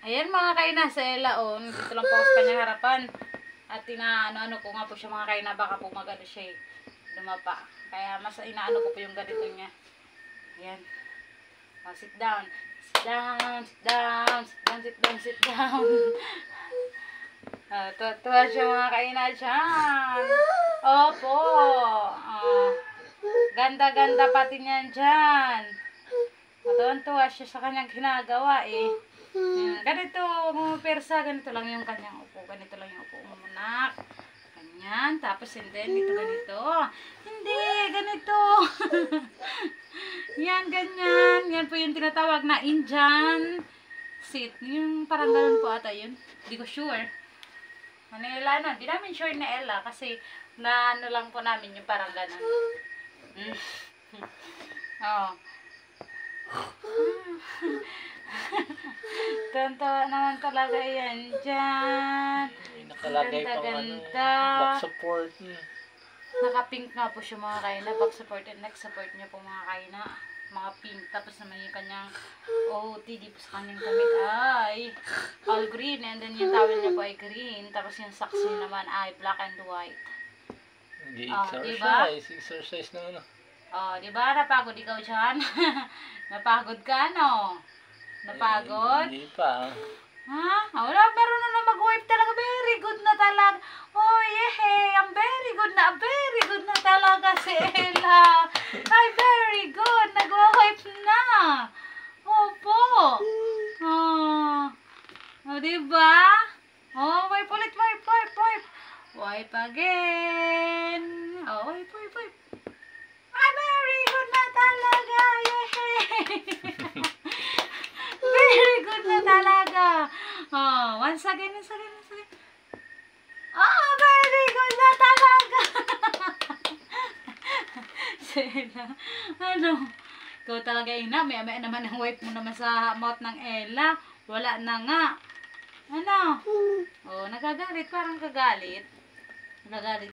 Ayan mga kaina, sa Ella, oh. Dito lang po ako sa kanyang harapan. At inaano-ano ko nga po siya mga kaina, baka po magano siya lumapa. Kaya mas inaano ko po yung ganito niya. Ayan. Oh, sit down. Sit down, sit down, sit down, sit down, sit down. Tuwa siya mga kaina dyan. Opo. Ganda-ganda pati niyan dyan. Matuwan-tuwa siya sa kanyang ginagawa eh. Ganito, persa, ganito lang yung kanyang upo. Ganito lang yung upo mo, anak. Ganyan. Tapos, and then, ito ganito. Hindi, ganito. Yan, ganyan. Yan po yung tinatawag na Indian sit. Yung parang ganun po ata yun. Hindi ko sure. Ano Ella, no? Hindi namin sure na Ella kasi na ano lang po namin yung parang ganun. Oh. Tantawa naman talaga yan dyan. Nakalagay Ganda, pang ganda. back support. Naka-pink nga po siya mga kaina. Back support and neck support niya po mga kaina. Mga pink. Tapos naman yung kanyang OOTD po sa kanyang damit ay all green. And then yung towel niya po ay green. Tapos yung socks niya naman ay black and white. Exercise. Exercise na ano. Oh, di ba? Napagod ikaw dyan? Napagod ka, no? Napagod? Hindi pa. Ha? Wala, marunong na mag-wipe talaga. Very good na talaga. Oh, yeah. Ang very good na talaga si Ella. Ay, very good. Nag-wipe na. Opo. Oh. Oh, diba? Oh, wipe ulit. Wipe. Wipe again. Oh, wipe. Ay, very good na talaga. Yay! Very good na talaga. Oh, once again. Oh, very good na talaga. Sela. Ano? Ikaw talaga ina. May naman ang wipe mo naman sa mouth ng Ella. Wala na nga. Ano? Oh, nagagalit. Parang kagalit. Nagagalit.